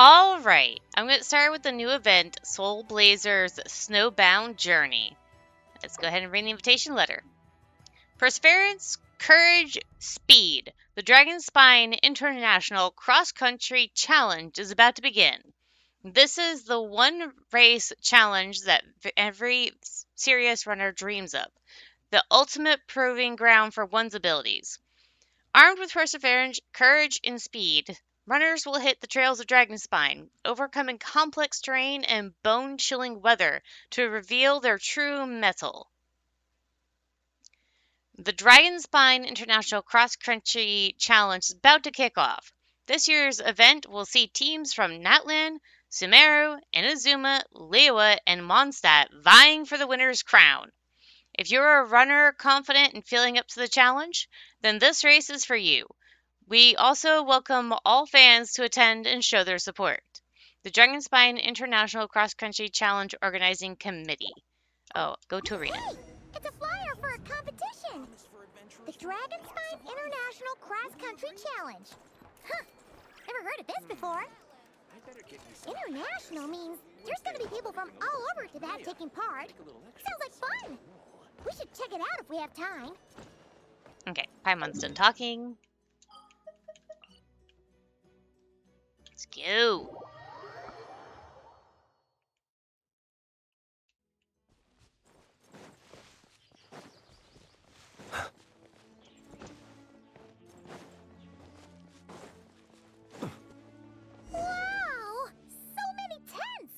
All right, I'm going to start with the new event, Soulblazers Snowbound Journey. Let's go ahead and read the invitation letter. Perseverance, courage, speed. The Dragon Spine International Cross Country Challenge is about to begin. This is the one race challenge that every serious runner dreams of, the ultimate proving ground for one's abilities. Armed with perseverance, courage, and speed, runners will hit the trails of Dragonspine, overcoming complex terrain and bone-chilling weather to reveal their true mettle. The Dragonspine International Cross Country Challenge is about to kick off. This year's event will see teams from Natlan, Sumeru, Inazuma, Lewa, and Mondstadt vying for the winner's crown. If you're a runner confident and feeling up to the challenge, then this race is for you. We also welcome all fans to attend and show their support. The Dragonspine International Cross Country Challenge Organizing Committee. Oh, go to arena. Hey, it's a flyer for a competition. The Dragonspine International Cross Country Challenge. Huh, never heard of this before. International means there's gonna be people from all over Tibet taking part. Sounds like fun. We should check it out if we have time. Okay, Paimon's done talking. Let's go. Wow! So many tents!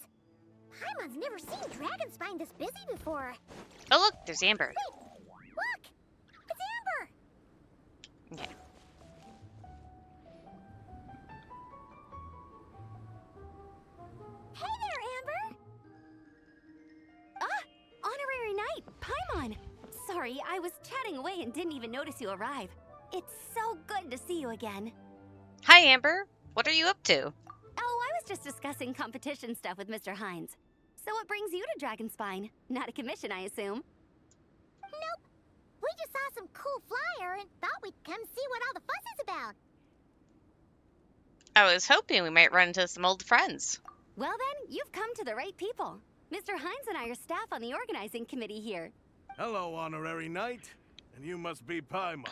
Paimon's never seen Dragonspine this busy before. Oh look, there's Amber. Wait, look! It's Amber! Okay. Hey there, Amber! Honorary Knight, Paimon! Sorry, I was chatting away and didn't even notice you arrive. It's so good to see you again. Hi Amber, what are you up to? Oh, I was just discussing competition stuff with Mr. Hines. So what brings you to Dragonspine? Not a commission, I assume. Nope. We just saw some cool flyer and thought we'd come see what all the fuss is about. I was hoping we might run into some old friends. Well then, you've come to the right people. Mr. Hines and I are staff on the organizing committee here. Hello, Honorary Knight. And you must be Paimon.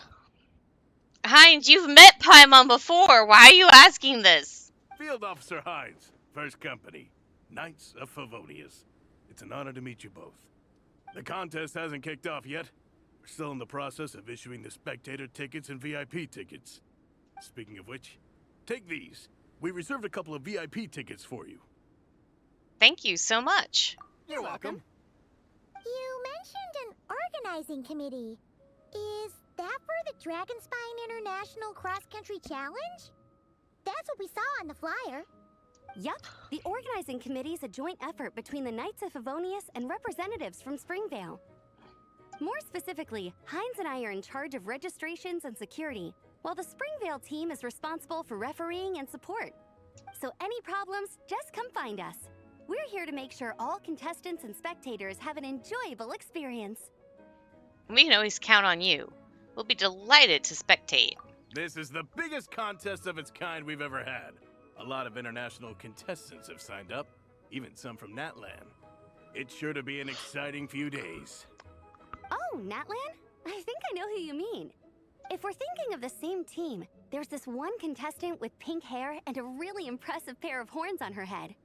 Hines, you've met Paimon before. Why are you asking this? Field Officer Hines, First Company, Knights of Favonius. It's an honor to meet you both. The contest hasn't kicked off yet. We're still in the process of issuing the spectator tickets and VIP tickets. Speaking of which, take these. We reserved a couple of VIP tickets for you. Thank you so much. You're welcome. You mentioned an organizing committee. Is that for the Dragonspine International Cross Country Challenge? That's what we saw on the flyer. Yup, the organizing committee is a joint effort between the Knights of Favonius and representatives from Springvale. More specifically, Hines and I are in charge of registrations and security, while the Springvale team is responsible for refereeing and support. So any problems, just come find us. We're here to make sure all contestants and spectators have an enjoyable experience. We can always count on you. We'll be delighted to spectate. This is the biggest contest of its kind we've ever had. A lot of international contestants have signed up, even some from Natlan. It's sure to be an exciting few days. Oh, Natlan? I think I know who you mean. If we're thinking of the same team, there's this one contestant with pink hair and a really impressive pair of horns on her head.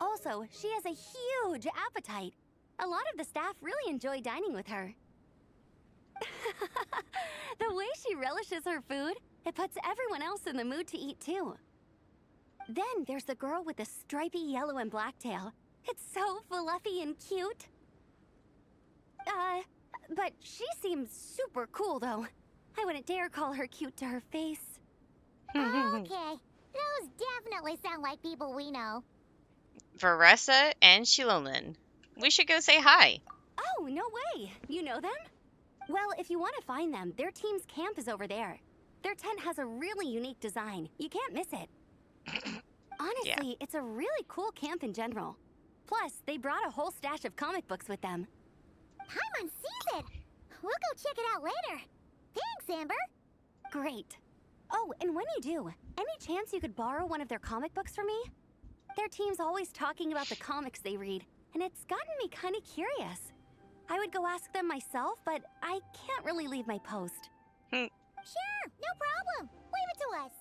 Also, she has a huge appetite. A lot of the staff really enjoy dining with her. The way she relishes her food, it puts everyone else in the mood to eat too. Then there's the girl with the stripy yellow and black tail. It's so fluffy and cute. But she seems super cool though. I wouldn't dare call her cute to her face. Okay, those definitely sound like people we know. Varessa and Shilolin. We should go say hi. Oh, no way! You know them? Well, if you want to find them, their team's camp is over there. Their tent has a really unique design. You can't miss it. Honestly, It's a really cool camp in general. Plus, they brought a whole stash of comic books with them. Paimon sees it. We'll go check it out later. Thanks, Amber. Great. Oh, and when you do, Any chance you could borrow one of their comic books from me? Their team's always talking about the comics they read, and it's gotten me kind of curious. I would go ask them myself, but I can't really leave my post. Sure, no problem. Leave it to us.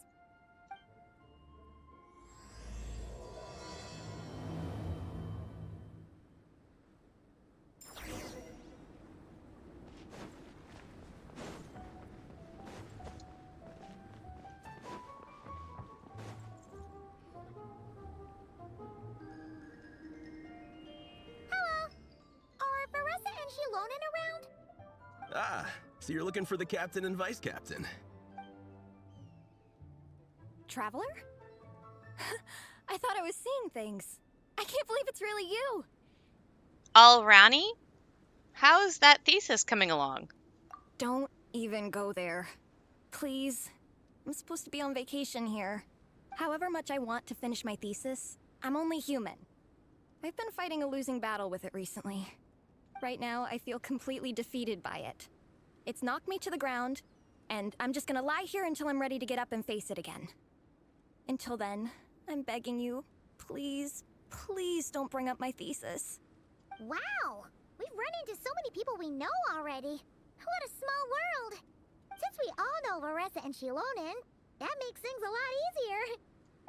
Around? Ah, so you're looking for the captain and vice captain. Traveler? I thought I was seeing things. I can't believe it's really you. Alrani? How's that thesis coming along? Don't even go there. Please. I'm supposed to be on vacation here. However much I want to finish my thesis, I'm only human. I've been fighting a losing battle with it recently. Right now, I feel completely defeated by it. It's knocked me to the ground, and I'm just gonna lie here until I'm ready to get up and face it again. Until then, I'm begging you, please, please don't bring up my thesis. Wow! We've run into so many people we know already. What a small world! Since we all know Varessa and Shilonen, that makes things a lot easier.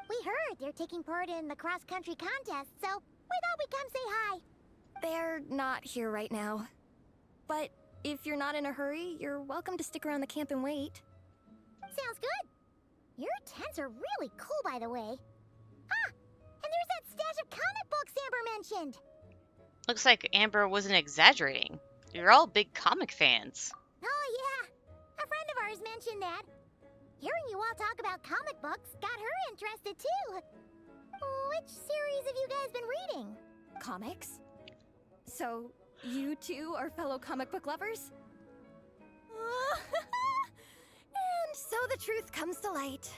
We heard they're taking part in the cross-country contest, so we thought we'd come say hi. They're not here right now. But if you're not in a hurry, you're welcome to stick around the camp and wait. Sounds good. Your tents are really cool, by the way. Ah! And there's that stash of comic books Amber mentioned! Looks like Amber wasn't exaggerating. You're all big comic fans. Oh, yeah. A friend of ours mentioned that. Hearing you all talk about comic books got her interested, too. Which series have you guys been reading? Comics? So, you two are fellow comic book lovers? And so the truth comes to light.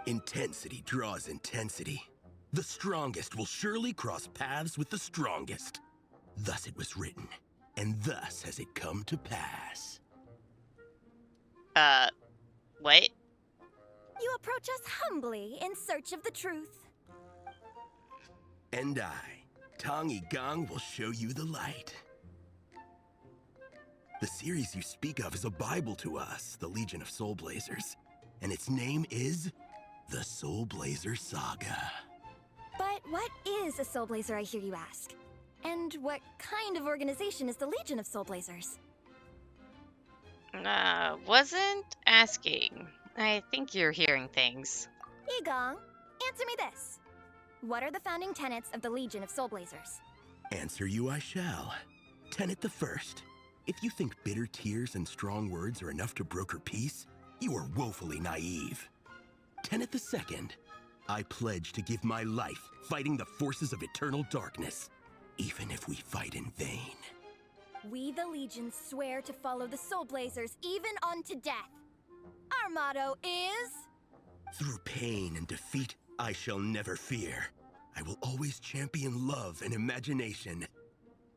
Intensity draws intensity. The strongest will surely cross paths with the strongest. Thus it was written, and thus has it come to pass. What? You approach us humbly in search of the truth. And I, Tong Gong, will show you the light. The series you speak of is a Bible to us, the Legion of Soulblazers, and its name is the Soulblazer Saga. But what is a Soulblazer, I hear you ask? And what kind of organization is the Legion of Soulblazers? Wasn't asking. I think you're hearing things. Yigong, answer me this. What are the founding tenets of the Legion of Soulblazers? Answer you I shall. Tenet the first. If you think bitter tears and strong words are enough to broker peace, you are woefully naive. Tenet the second. I pledge to give my life fighting the forces of eternal darkness, even if we fight in vain. We, the Legion, swear to follow the Soulblazers even unto death. Our motto is... Through pain and defeat, I shall never fear. I will always champion love and imagination.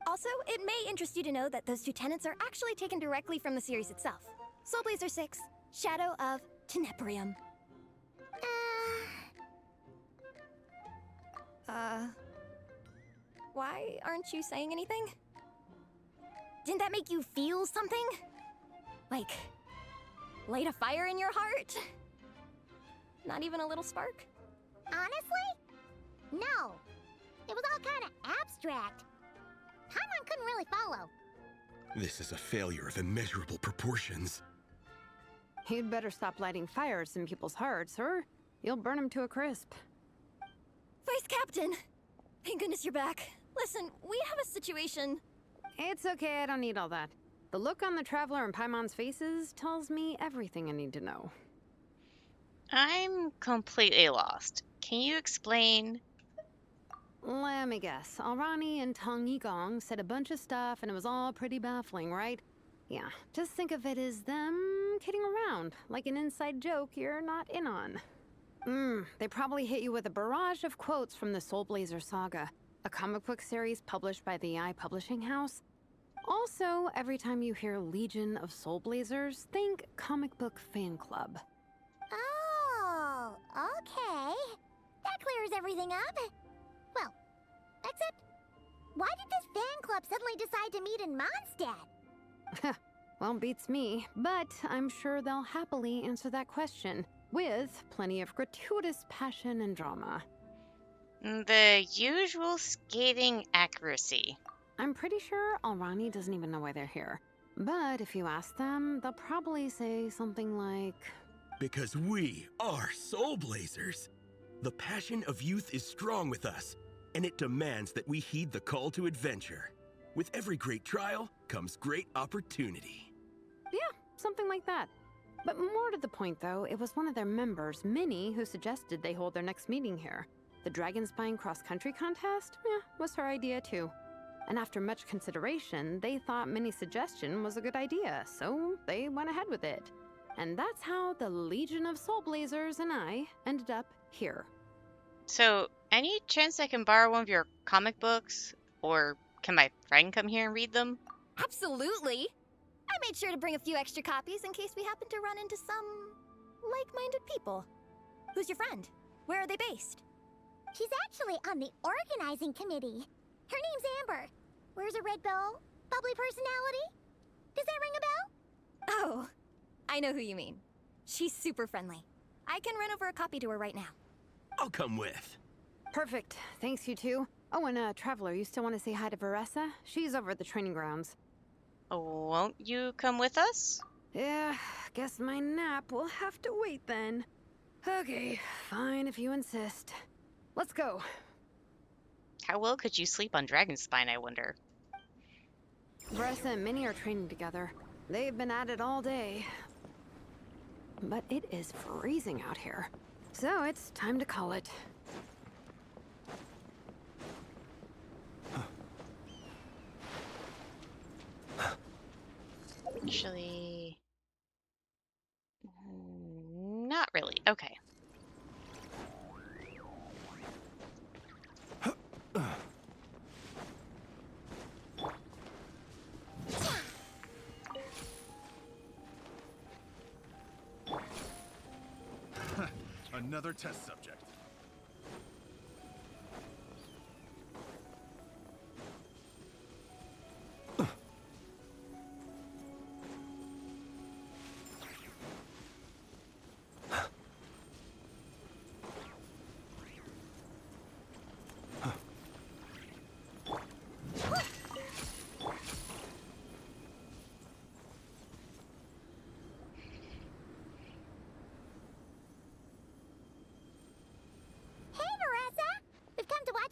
Also, it may interest you to know that those two tenets are actually taken directly from the series itself. Soulblazer 6, Shadow of Tenebrium. Why aren't you saying anything? Didn't that make you feel something? Like, light a fire in your heart? Not even a little spark? Honestly? No. It was all kind of abstract. Paimon couldn't really follow. This is a failure of immeasurable proportions. You'd better stop lighting fires in people's hearts, or you'll burn them to a crisp. Vice Captain! Thank goodness you're back. Listen, we have a situation. It's okay, I don't need all that. The look on the Traveler and Paimon's faces tells me everything I need to know. I'm completely lost. Can you explain? Let me guess. Alrani and Tong Yigong said a bunch of stuff and it was all pretty baffling, right? Yeah, just think of it as them kidding around, like an inside joke you're not in on. They probably hit you with a barrage of quotes from the Soulblazer Saga, a comic book series published by the publishing house. Also, every time you hear Legion of Soulblazers, think comic book fan club. Oh, everything up. Well, except, why did this fan club suddenly decide to meet in Mondstadt? Well, beats me, but I'm sure they'll happily answer that question with plenty of gratuitous passion and drama. The usual skating accuracy. I'm pretty sure Alrani doesn't even know why they're here. But if you ask them, they'll probably say something like, Because we are Soulblazers. The passion of youth is strong with us, and it demands that we heed the call to adventure. With every great trial comes great opportunity. yeah, something like that. But more to the point, though, it was one of their members, Minnie, who suggested they hold their next meeting here. The Dragon Spine cross-country contest? Was her idea, too. And after much consideration, they thought Minnie's suggestion was a good idea, so they went ahead with it. And that's how the Legion of Soulblazers and I ended up here. So, any chance I can borrow one of your comic books? Or can my friend come here and read them? Absolutely! I made sure to bring a few extra copies in case we happen to run into some like-minded people. Who's your friend? Where are they based? She's actually on the organizing committee. Her name's Amber. Wears a red bow, bubbly personality. Does that ring a bell? Oh, I know who you mean. She's super friendly. I can run over a copy to her right now. I'll come with. Perfect. Thanks, you two. Oh, and Traveler, you still want to say hi to Varessa? She's over at the training grounds. Won't you come with us? Yeah, guess my nap will have to wait then. Okay, fine if you insist. Let's go. How well could you sleep on Dragon Spine, I wonder? Varessa and Minnie are training together. They've been at it all day. But it is freezing out here. So it's time to call it. Actually... not really. Okay. Another test subject.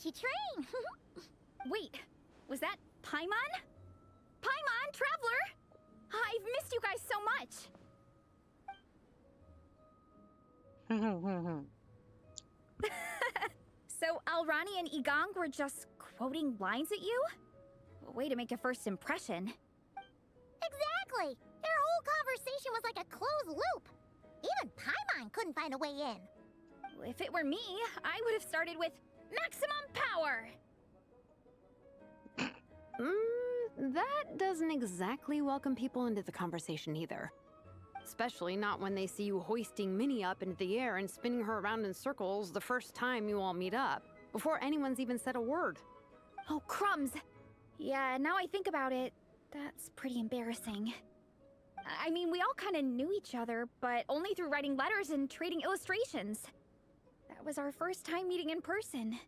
You train. Wait, was that Paimon? Paimon, Traveler! I've missed you guys so much. So Alrani and Igong were just quoting lines at you? Way to make a first impression. Exactly. Their whole conversation was like a closed loop. Even Paimon couldn't find a way in. If it were me, I would have started with maximum power! That doesn't exactly welcome people into the conversation either. Especially not when they see you hoisting Minnie up into the air and spinning her around in circles the first time you all meet up, before anyone's even said a word. Oh, crumbs! Yeah, now I think about it, that's pretty embarrassing. I mean, we all kind of knew each other, but only through writing letters and trading illustrations. That was our first time meeting in person.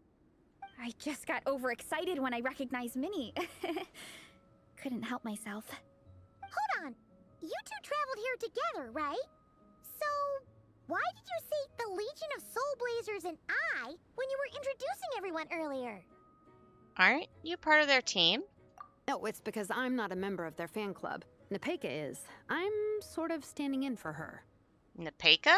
I just got overexcited when I recognized Minnie. Couldn't help myself. Hold on. You two traveled here together, right? So, why did you say the Legion of Soulblazers and I when you were introducing everyone earlier? Aren't you part of their team? No, it's because I'm not a member of their fan club. Nepeka is. I'm sort of standing in for her. Nepeka?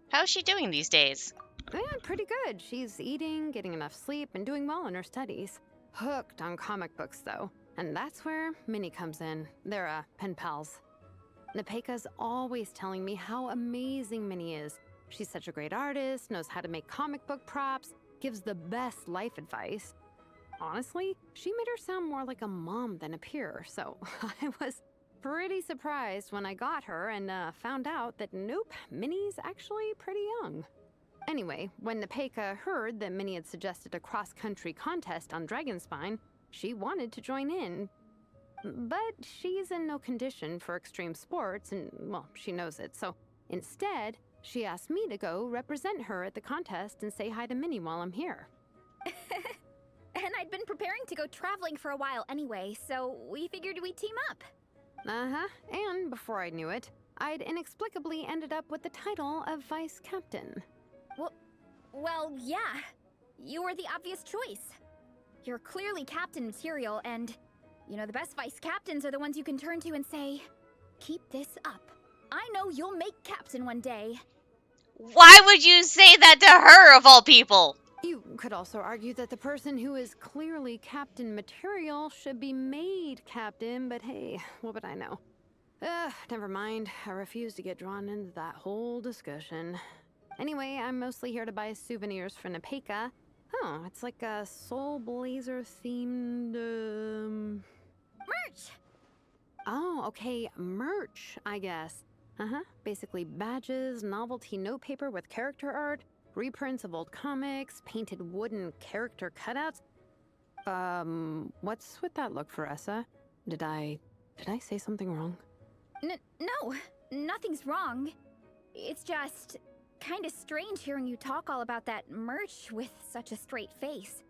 How's she doing these days? Yeah, pretty good. She's eating, getting enough sleep, and doing well in her studies. Hooked on comic books, though. And that's where Minnie comes in. They're, pen pals. Nepeka's always telling me how amazing Minnie is. She's such a great artist, knows how to make comic book props, gives the best life advice. Honestly, she made her sound more like a mom than a peer, so I was pretty surprised when I got her and found out that nope, Minnie's actually pretty young. Anyway, when Nepeka heard that Minnie had suggested a cross-country contest on Dragonspine, she wanted to join in. But she's in no condition for extreme sports, and, well, she knows it, so instead, she asked me to go represent her at the contest and say hi to Minnie while I'm here. And I'd been preparing to go traveling for a while anyway, so we figured we'd team up. Uh-huh, and before I knew it, I'd inexplicably ended up with the title of vice captain. Well, yeah. You were the obvious choice. You're clearly captain material, and you know the best vice captains are the ones you can turn to and say, keep this up. I know you'll make captain one day. Why would you say that to her, of all people? You could also argue that the person who is clearly captain material should be made captain, but hey, what would I know? Never mind. I refuse to get drawn into that whole discussion. Anyway, I'm mostly here to buy souvenirs for Nepeka. Oh, it's like a Soulblazer themed, Merch! Oh, okay, merch, I guess. Basically badges, novelty notepaper with character art, reprints of old comics, painted wooden character cutouts. What's with that look, Veressa? Did I say something wrong? No, nothing's wrong. It's just kind of strange hearing you talk all about that merch with such a straight face.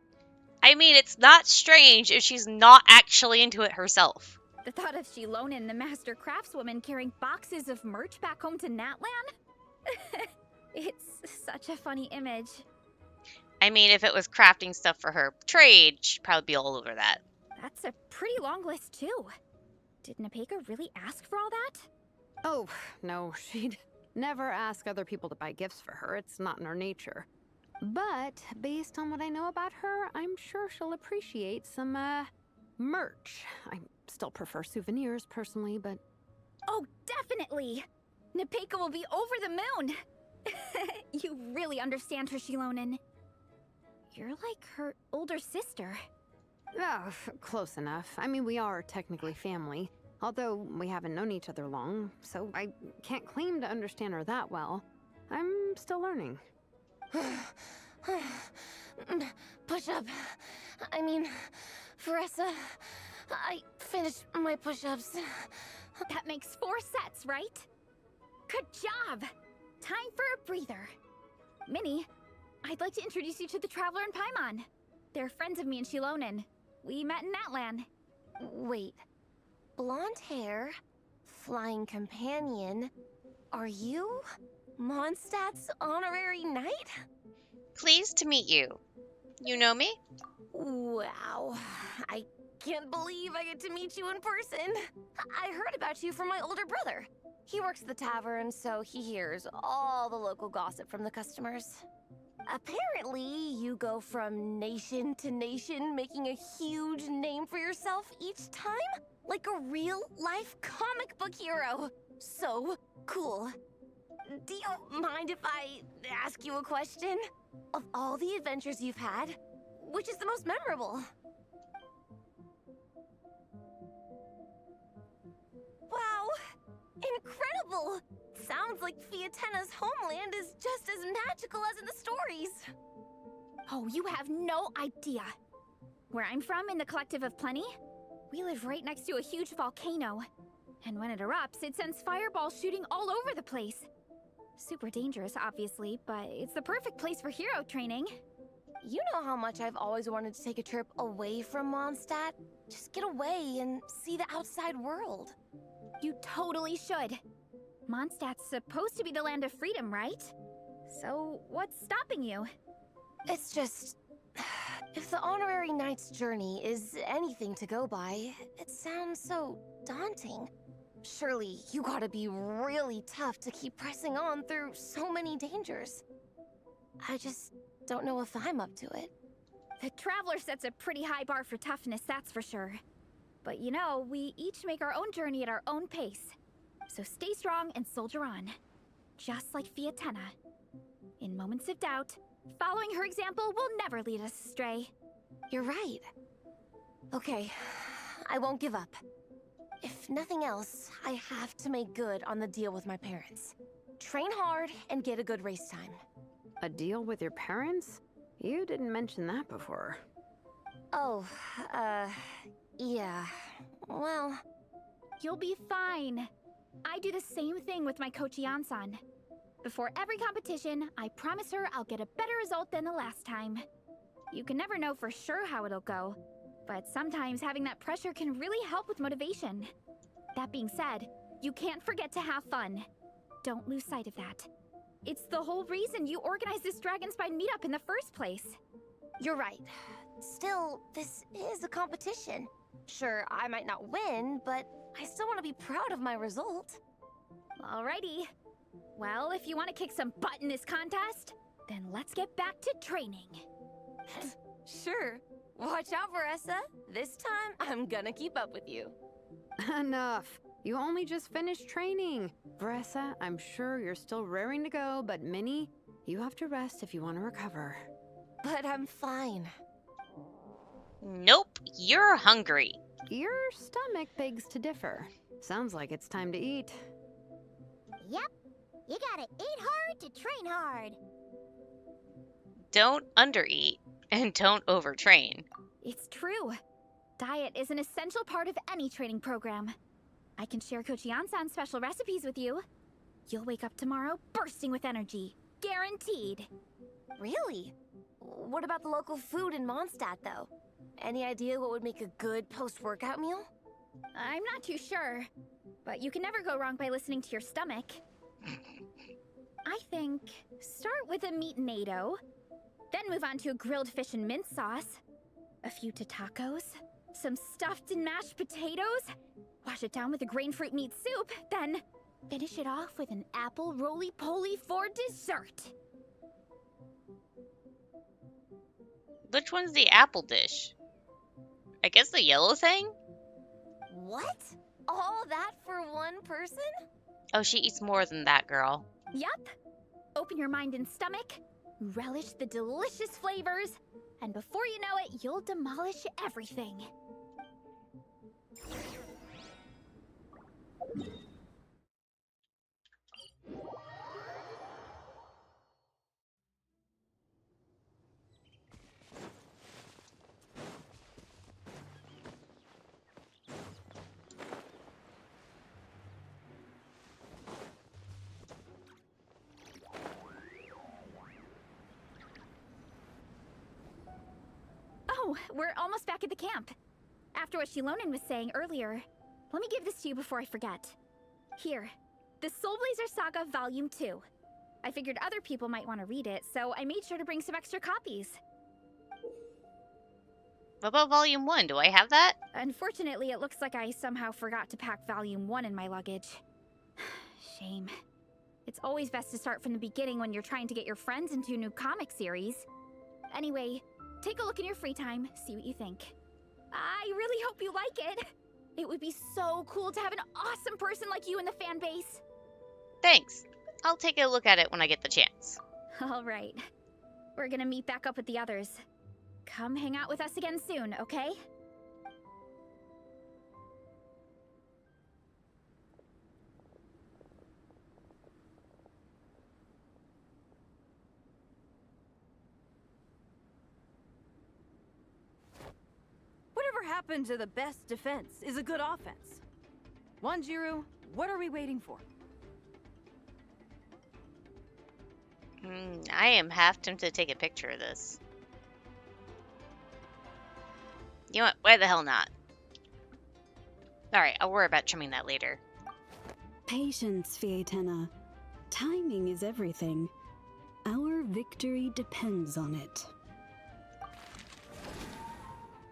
I mean, it's not strange if she's not actually into it herself. The thought of Shilonen, the master craftswoman, carrying boxes of merch back home to Natlan? It's such a funny image. I mean, if it was crafting stuff for her trade, she'd probably be all over that. That's a pretty long list, too. Did Nepeka really ask for all that? Oh, no, she'd never ask other people to buy gifts for her. It's not in her nature. But based on what I know about her, I'm sure she'll appreciate some, merch. I still prefer souvenirs, personally, but... Oh, definitely! Nepeka will be over the moon! You really understand her, Shilonen. You're like her older sister. Oh, close enough. I mean, we are technically family, although we haven't known each other long, so I can't claim to understand her that well. I'm still learning. Push-up. I mean, Veressa, I finished my push-ups. That makes 4 sets, right? Good job! Time for a breather. Minnie, I'd like to introduce you to the Traveler and Paimon. They're friends of me and Shilonen. We met in Natlan. Wait. Blonde hair, flying companion. Are you Mondstadt's honorary knight? Pleased to meet you. You know me? Wow. I can't believe I get to meet you in person. I heard about you from my older brother. He works at the tavern, so he hears all the local gossip from the customers. Apparently, you go from nation to nation, making a huge name for yourself each time? Like a real-life comic book hero. So cool. Do you mind if I ask you a question? Of all the adventures you've had, which is the most memorable? Wow! Incredible! Sounds like Fiatenna's homeland is just as magical as in the stories. Oh, you have no idea. Where I'm from, in the Collective of Plenty, we live right next to a huge volcano. And when it erupts, it sends fireballs shooting all over the place. Super dangerous, obviously, but it's the perfect place for hero training. You know how much I've always wanted to take a trip away from Mondstadt? Just get away and see the outside world. You totally should. Mondstadt's supposed to be the land of freedom, right? So, what's stopping you? It's just... if the honorary knight's journey is anything to go by, it sounds so daunting. Surely you gotta be really tough to keep pressing on through so many dangers. I just don't know if I'm up to it. The Traveler sets a pretty high bar for toughness, that's for sure. But you know, we each make our own journey at our own pace. So stay strong and soldier on. Just like Fiatenna. In moments of doubt, following her example will never lead us astray. You're right. Okay, I won't give up. If nothing else, I have to make good on the deal with my parents. Train hard and get a good race time. A deal with your parents? You didn't mention that before. Oh, yeah. Well, You'll be fine. I do the same thing with my coach Yan-san. Before every competition, I promise her I'll get a better result than the last time. You can never know for sure how it'll go, but sometimes having that pressure can really help with motivation. That being said, you can't forget to have fun. Don't lose sight of that. It's the whole reason you organized this Dragon Spine meetup in the first place. you're right. Still, this is a competition. Sure, I might not win, but I still want to be proud of my result. Alrighty. Well, if you want to kick some butt in this contest, then let's get back to training. Sure. Watch out, Veressa. This time, I'm gonna keep up with you. Enough. You only just finished training. Veressa, I'm sure you're still raring to go, but Minnie, you have to rest if you want to recover. But I'm fine. Nope, you're hungry. Your stomach begs to differ. Sounds like it's time to eat. Yep. You gotta eat hard to train hard. Don't undereat and don't overtrain. It's true. Diet is an essential part of any training program. I can share Coach Yan-san's special recipes with you. You'll wake up tomorrow bursting with energy. Guaranteed. Really? What about the local food in Mondstadt, though? Any idea what would make a good post-workout meal? I'm not too sure, but you can never go wrong by listening to your stomach. I think start with a meat natto, then move on to a grilled fish and mint sauce, a few tacos, some stuffed and mashed potatoes, wash it down with a grain fruit meat soup, then finish it off with an apple roly-poly for dessert. Which one's the apple dish? I guess the yellow thing? What? All that for one person? Oh, she eats more than that, girl. Yup. Open your mind and stomach, relish the delicious flavors, and before you know it, you'll demolish everything. Oh, we're almost back at the camp. After what Shilonen was saying earlier, let me give this to you before I forget. Here, the Soulblazers Saga Volume 2. I figured other people might want to read it, so I made sure to bring some extra copies. What about Volume 1? Do I have that? Unfortunately, it looks like I somehow forgot to pack Volume 1 in my luggage. Shame. It's always best to start from the beginning when you're trying to get your friends into a new comic series. Anyway, take a look in your free time, see what you think. I really hope you like it. It would be so cool to have an awesome person like you in the fan base. Thanks. I'll take a look at it when I get the chance. All right. We're gonna meet back up with the others. Come hang out with us again soon, okay? Whatever happened to the best defense is a good offense. Wanjiru, what are we waiting for? I am half tempted to take a picture of this. You know what? Why the hell not? Alright, I'll worry about trimming that later. Patience, Fietena. Timing is everything. Our victory depends on it.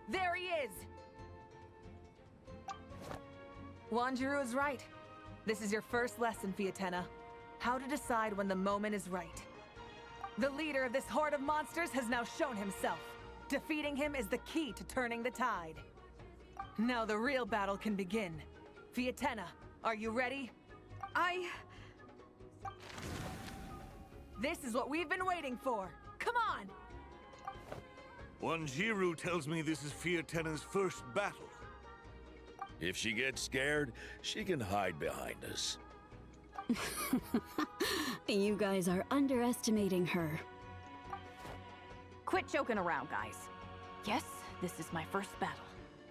There he is! Wanjiru is right. This is your first lesson, Fietena. How to decide when the moment is right. The leader of this horde of monsters has now shown himself. Defeating him is the key to turning the tide. Now the real battle can begin. Fietena, are you ready? This is what we've been waiting for. Come on! Wanjiru tells me this is Fietena's first battle. If she gets scared, she can hide behind us. You guys are underestimating her. Quit joking around, guys. Yes, this is my first battle,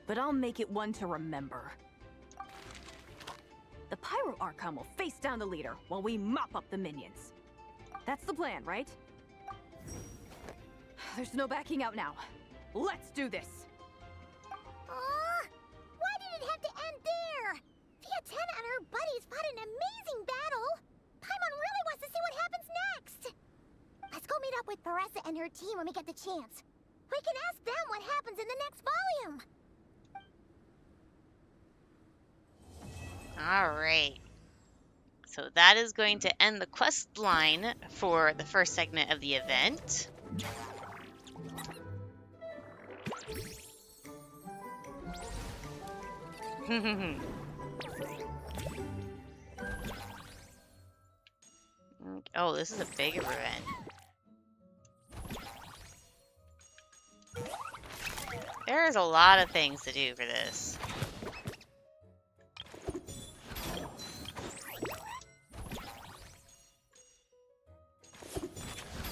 but I'll make it one to remember. The Pyro Archon will face down the leader while we mop up the minions. That's the plan, right? There's no backing out now. Let's do this! Why did it have to end there? Fiatena and her buddies fought an amazing battle! Paimon really wants to see what happens next! Let's go meet up with Paressa and her team when we get the chance. We can ask them what happens in the next volume! Alright. So that is going to end the quest line for the first segment of the event. Oh, this is a bigger event. There's a lot of things to do for this.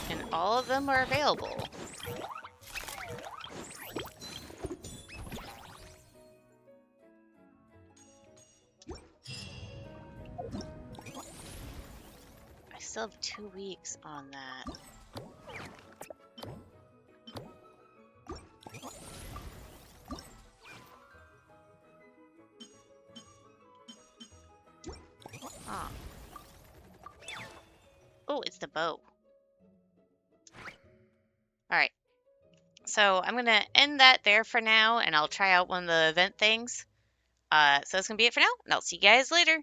And all of them are available. I still have 2 weeks on that. Huh. Oh, it's the bow. Alright. So I'm going to end that there for now, and I'll try out one of the event things. So that's going to be it for now, and I'll see you guys later.